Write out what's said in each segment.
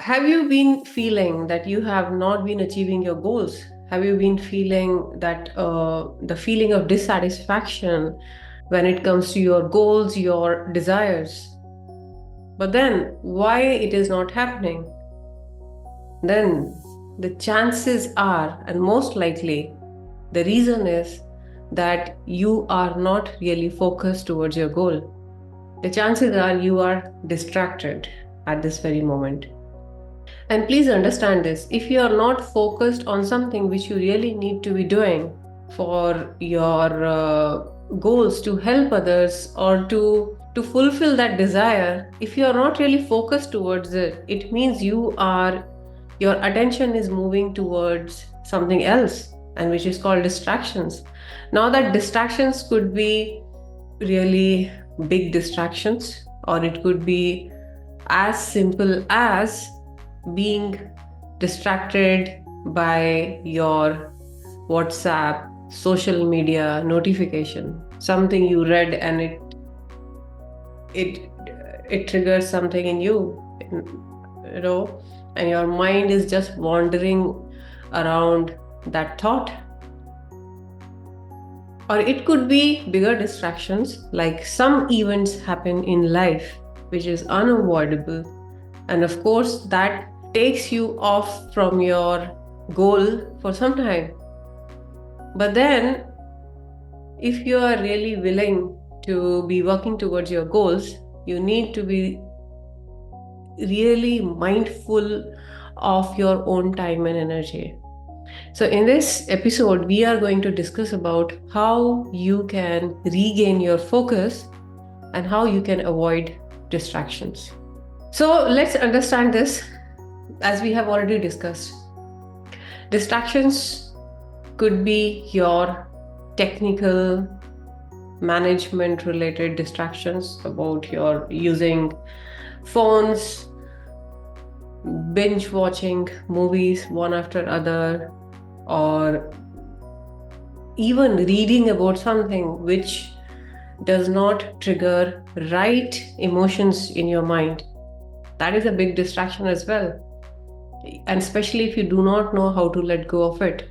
Have you been feeling that you have not been achieving your goals? Have you been feeling that the feeling of dissatisfaction when it comes to your goals, your desires? But then, why it is not happening? Then the chances are, and most likely, the reason is that you are not really focused towards your goal. The chances are you are distracted at this very moment. And please understand this, if you are not focused on something which you really need to be doing for your goals to help others or to fulfill that desire, if you are not really focused towards it, it means your attention is moving towards something else, and which is called distractions. Now, that distractions could be really big distractions, or it could be as simple as being distracted by your WhatsApp, social media notification, something you read and it it triggers something in you, you know, and your mind is just wandering around that thought. Or it could be bigger distractions, like some events happen in life which is unavoidable, and of course that takes you off from your goal for some time. But then, if you are really willing to be working towards your goals, you need to be really mindful of your own time and energy. So in this episode, we are going to discuss about how you can regain your focus and how you can avoid distractions. So let's understand this. As we have already discussed, distractions could be your technical management related distractions about your using phones, binge watching movies one after other, or even reading about something which does not trigger right emotions in your mind. That is a big distraction as well, and especially if you do not know how to let go of it.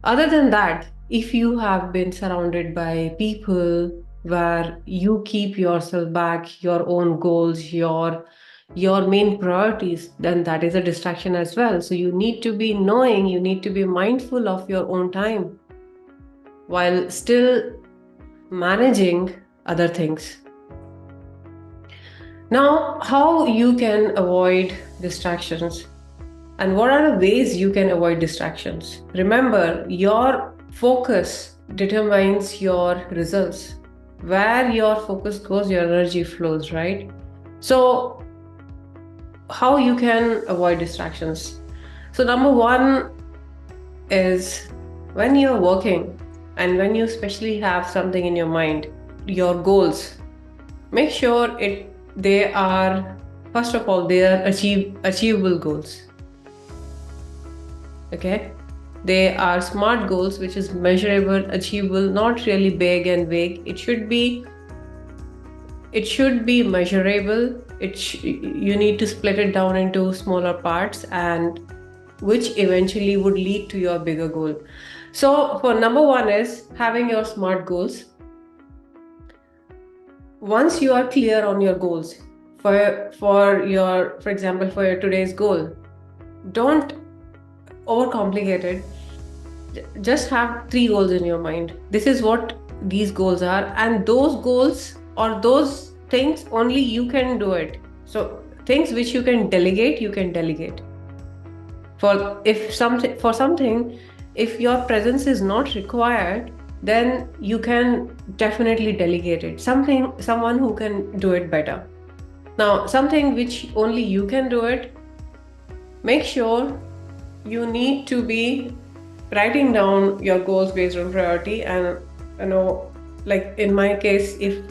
Other than that, if you have been surrounded by people where you keep yourself back, your own goals, your main priorities, then that is a distraction as well. So you need to be knowing, you need to be mindful of your own time while still managing other things. Now, how you can avoid distractions and what are the ways you can avoid distractions? Remember, your focus determines your results. Where your focus goes, your energy flows, right? So, how you can avoid distractions? So, number one is when you're working and when you especially have something in your mind, your goals, make sure they are, first of all, they are achievable goals. Okay, they are SMART goals, which is measurable, achievable, not really big and vague. It should be measurable. You need to split it down into smaller parts, and which eventually would lead to your bigger goal. So for number one is having your SMART goals. Once you are clear on your goals, for example, for your today's goal, don't overcomplicate it. Just have 3 goals in your mind. This is what these goals are, and those goals or those things only you can do it. So things which you can delegate. For something, if your presence is not required, then you can definitely delegate it. Someone who can do it better. Now, something which only you can do it, make sure you need to be writing down your goals based on priority. And like in my case, if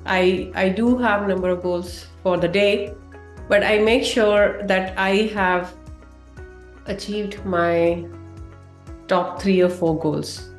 I do have number of goals for the day, but I make sure that I have achieved my top 3 or 4 goals.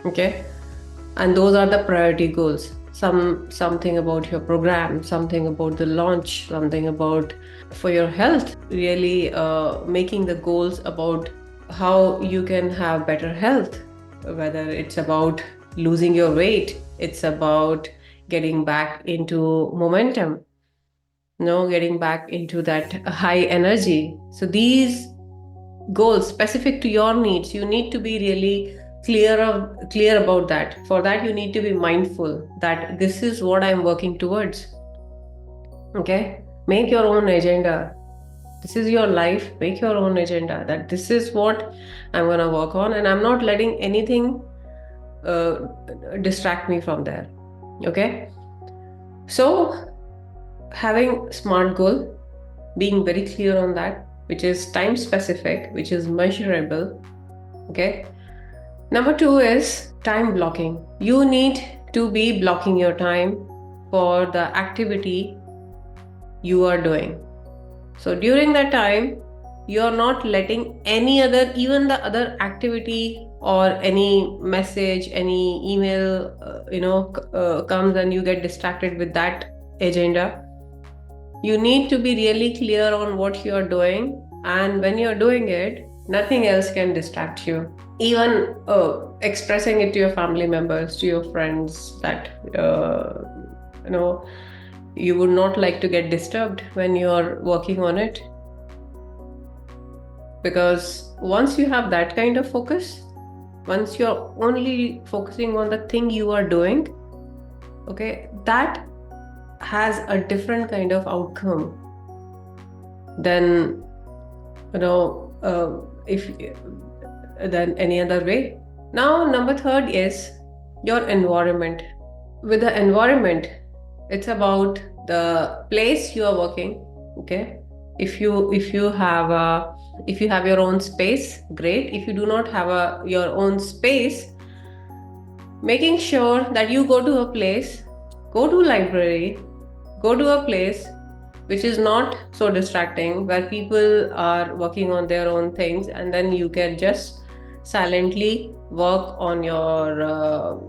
Okay, and those are the priority goals. something about your program, something about the launch, something about for your health, really making the goals about how you can have better health, whether it's about losing your weight, it's about getting back into momentum, getting back into that high energy. So these goals specific to your needs, you need to be really clear about that. For that, you need to be mindful that this is what I'm working towards. Okay, make your own agenda. This is your life. Make your own agenda that this is what I'm going to work on, and I'm not letting anything distract me from there. Okay, so having smart goal, being very clear on that, which is time specific, which is measurable. Okay, number 2 is time blocking. You need to be blocking your time for the activity you are doing. So during that time, you are not letting any other, even the other activity or any message, any email, comes and you get distracted with that agenda. You need to be really clear on what you are doing, and when you're doing it, nothing else can distract you. Even expressing it to your family members, to your friends, that you would not like to get disturbed when you're working on it. Because once you have that kind of focus, once you're only focusing on the thing you are doing, okay, that has a different kind of outcome than if than any other way. Now, number 3 is your environment. With the environment, it's about the place you are working. Okay, if you have your own space, great. If you do not have your own space, making sure that you go to a place, go to library, go to a place which is not so distracting, where people are working on their own things, and then you can just silently work on your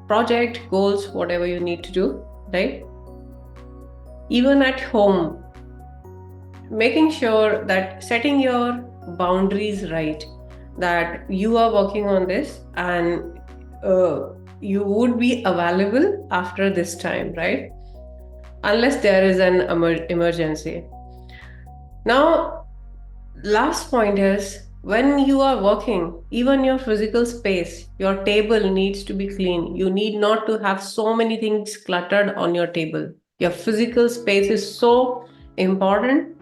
project, goals, whatever you need to do, right? Even at home, making sure that setting your boundaries right, that you are working on this and you would be available after this time, right? Unless there is an emergency. Now, last point is, when you are working, even your physical space, your table needs to be clean. You need not to have so many things cluttered on your table. Your physical space is so important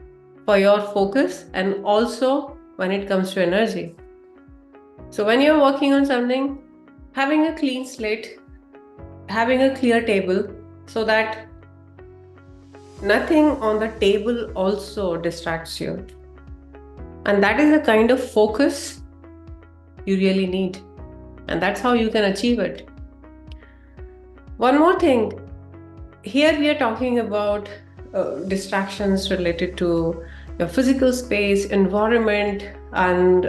for your focus, and also when it comes to energy. So when you're working on something, having a clean slate, having a clear table, so that nothing on the table also distracts you. And that is the kind of focus you really need. And that's how you can achieve it. One more thing. Here we are talking about distractions related to your physical space, environment, and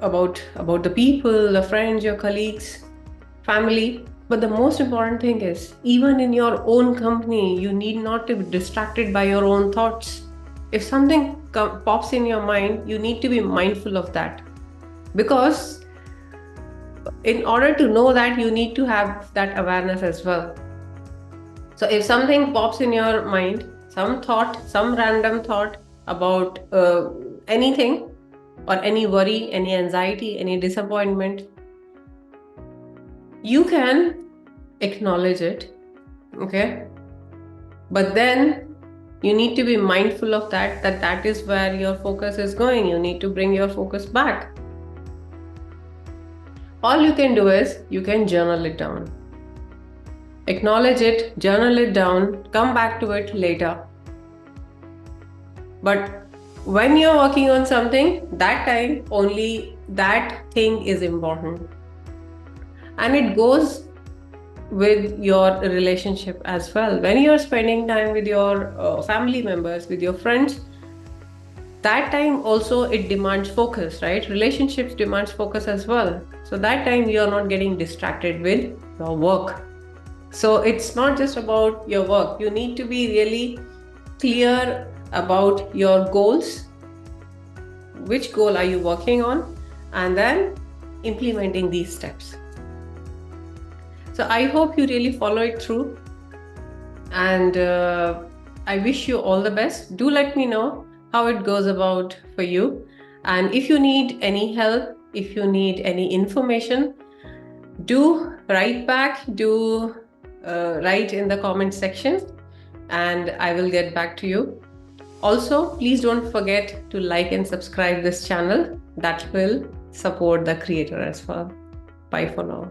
about the people, the friends, your colleagues, family. But the most important thing is, even in your own company, you need not to be distracted by your own thoughts. If something pops in your mind, you need to be mindful of that. Because in order to know that, you need to have that awareness as well. So if something pops in your mind, some thought, some random thought about anything, or any worry, any anxiety, any disappointment, you can acknowledge it, okay? But then you need to be mindful of that is where your focus is going. You need to bring your focus back. All you can do is, you can journal it down. Acknowledge it, journal it down, come back to it later. But when you're working on something, that time only that thing is important. And it goes with your relationship as well. When you're spending time with your family members, with your friends, that time also it demands focus, right? Relationships demands focus as well. So that time you're not getting distracted with your work. So it's not just about your work. You need to be really clear about your goals. Which goal are you working on? And then implementing these steps. So I hope you really follow it through. And I wish you all the best. Do let me know how it goes about for you. And if you need any help, if you need any information, do write back, do write in the comment section, and I will get back to you. Also, please don't forget to like and subscribe this channel. That will support the creator as well. Bye for now.